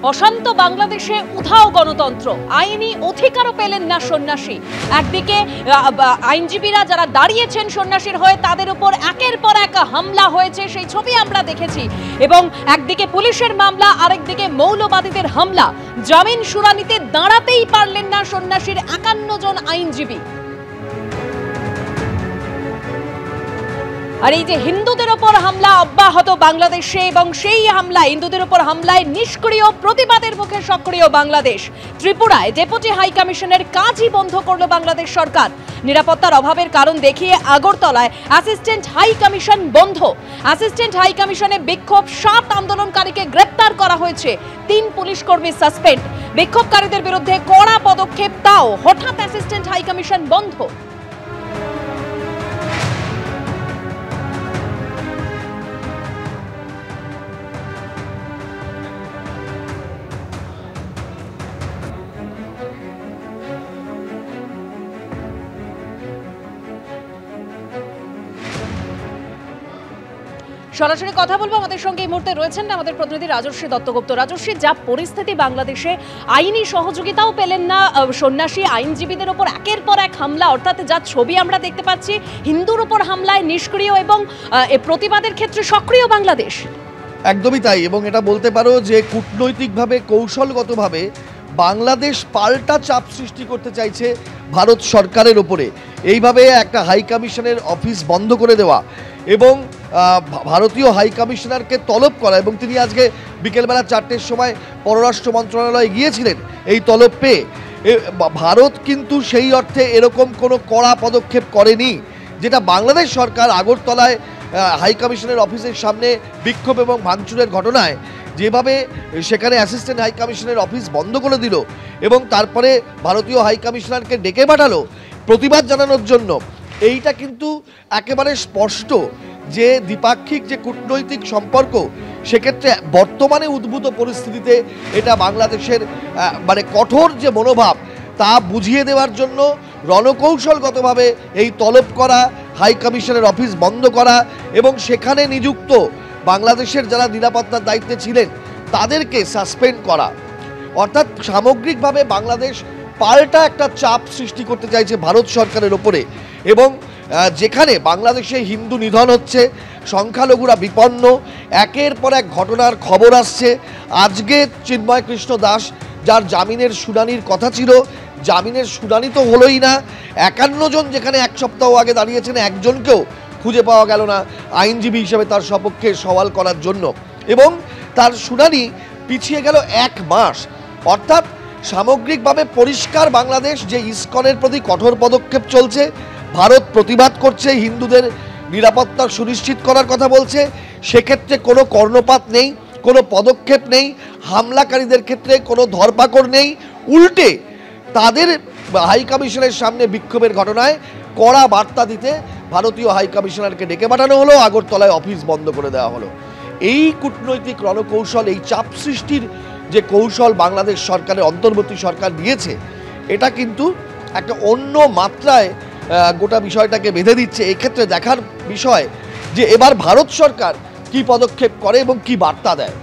অশান্ত বাংলাদেশে উধাও গণতন্ত্র, আইনি অধিকারও পেলেন না সন্ন্যাসী। একদিকে আইনজীবীরা যারা দাঁড়িয়েছেন সন্ন্যাসীর হয়ে তাদের উপর একের পর এক হামলা হয়েছে, সেই ছবি আমরা দেখেছি। এবং একদিকে পুলিশের মামলা, আরেকদিকে মৌলবাদীদের হামলা। জামিন শুনানিতে দাঁড়াতেই পারলেন না সন্ন্যাসীর 51 জন আইনজীবী। আর এই যে হিন্দুদের উপর হামলা অব্যাহত বাংলাদেশে, এবং সেই হামলায়, হিন্দুদের উপর হামলায় নিষ্ক্রিয়, প্রতিবাদের মুখে সক্রিয় বাংলাদেশ। ত্রিপুরায় ডেপুটি হাই কমিশনের কাজই বন্ধ করল বাংলাদেশ সরকার। নিরাপত্তার অভাবের কারণ দেখিয়ে আগরতলায় অ্যাসিস্ট্যান্ট হাই কমিশন বন্ধ। অ্যাসিস্ট্যান্ট হাই কমিশনে বিক্ষোভ, 7 আন্দোলনকারীকে গ্রেপ্তার করা হয়েছে, 3 পুলিশ কর্মী সাসপেন্ড। বিক্ষোভকারীদের বিরুদ্ধে কড়া পদক্ষেপ, তাও হঠাৎ অ্যাসিস্ট্যান্ট হাই কমিশন বন্ধ। সরাসরি কথা বলবো, আমাদের সঙ্গে এই মুহূর্তে রয়েছেন আমাদের প্রতিনিধি রাজশ্রী দত্তগুপ্ত। রাজশ্রী, যা পরিস্থিতি বাংলাদেশে, আইনি সহযোগিতাও পেলেন না সন্ন্যাসী, আইনজীবীদের উপর একের পর এক হামলা, অর্থাৎ যা ছবি আমরা দেখতে পাচ্ছি, হিন্দুর উপর হামলায় নিষ্ক্রিয় এবং প্রতিবাদের ক্ষেত্রে সক্রিয় বাংলাদেশ। একদমই তাই, এবং এটা বলতে পারো যে কূটনৈতিকভাবে, কৌশলগতভাবে বাংলাদেশ পাল্টা চাপ সৃষ্টি করতে চাইছে ভারত সরকারের ওপরে। এইভাবে একটা হাই কমিশনের অফিস বন্ধ করে দেওয়া এবং ভারতীয় হাই কমিশনারকে তলব করা, এবং তিনি আজকে বিকেলবেলা 4টের সময় পররাষ্ট্র মন্ত্রণালয়ে গিয়েছিলেন এই তলব পেয়ে। ভারত কিন্তু সেই অর্থে এরকম কোনো কড়া পদক্ষেপ করেনি, যেটা বাংলাদেশ সরকার আগরতলায় হাই কমিশনের অফিসের সামনে বিক্ষোভ এবং ভাঙচুরের ঘটনায় যেভাবে সেখানে অ্যাসিস্ট্যান্ট হাই কমিশনের অফিস বন্ধ করে দিল এবং তারপরে ভারতীয় হাই কমিশনারকে ডেকে পাঠালো প্রতিবাদ জানানোর জন্য। এইটা কিন্তু একেবারে স্পষ্ট যে দ্বিপাক্ষিক যে কূটনৈতিক সম্পর্ক, সেক্ষেত্রে বর্তমানে উদ্ভূত পরিস্থিতিতে এটা বাংলাদেশের মানে কঠোর যে মনোভাব তা বুঝিয়ে দেওয়ার জন্য রণকৌশলগতভাবে এই তলব করা, হাই কমিশনের অফিস বন্ধ করা এবং সেখানে নিযুক্ত বাংলাদেশের যারা নিরাপত্তার দায়িত্বে ছিলেন তাদেরকে সাসপেন্ড করা। অর্থাৎ সামগ্রিকভাবে বাংলাদেশ পাল্টা একটা চাপ সৃষ্টি করতে চাইছে ভারত সরকারের ওপরে। এবং যেখানে বাংলাদেশে হিন্দু নিধন হচ্ছে, সংখ্যালঘুরা বিপন্ন, একের পর এক ঘটনার খবর আসছে। আজকে চিন্ময় কৃষ্ণ দাস, যার জামিনের শুনানির কথা ছিল, জামিনের শুনানি তো হলোই না। 51 জন যেখানে এক সপ্তাহ আগে দাঁড়িয়েছেন, একজনকেও খুঁজে পাওয়া গেল না আইনজীবী হিসেবে তার সপক্ষে সওয়াল করার জন্য, এবং তার শুনানি পিছিয়ে গেল 1 মাস। অর্থাৎ সামগ্রিকভাবে পরিষ্কার বাংলাদেশ যে ইসকনের প্রতি কঠোর পদক্ষেপ চলছে, ভারত প্রতিবাদ করছে, হিন্দুদের নিরাপত্তা সুনিশ্চিত করার কথা বলছে, সেক্ষেত্রে কোনো কর্ণপাত নেই, কোনো পদক্ষেপ নেই, হামলাকারীদের ক্ষেত্রে কোনো ধরপাকড় নেই। উল্টে তাদের হাই কমিশনের সামনে বিক্ষোভের ঘটনায় কড়া বার্তা দিতে ভারতীয় হাই কমিশনারকে ডেকে পাঠানো হলো, আগরতলায় অফিস বন্ধ করে দেওয়া হলো। এই কূটনৈতিক রণকৌশল, এই চাপ সৃষ্টির যে কৌশল বাংলাদেশ সরকারের অন্তর্বর্তী সরকার নিয়েছে, এটা কিন্তু একটা অন্য মাত্রায় গোটা বিষয়টাকে বেঁধে দিচ্ছে। এক্ষেত্রে দেখার বিষয় যে এবার ভারত সরকার কি পদক্ষেপ করে এবং কি বার্তা দেয়।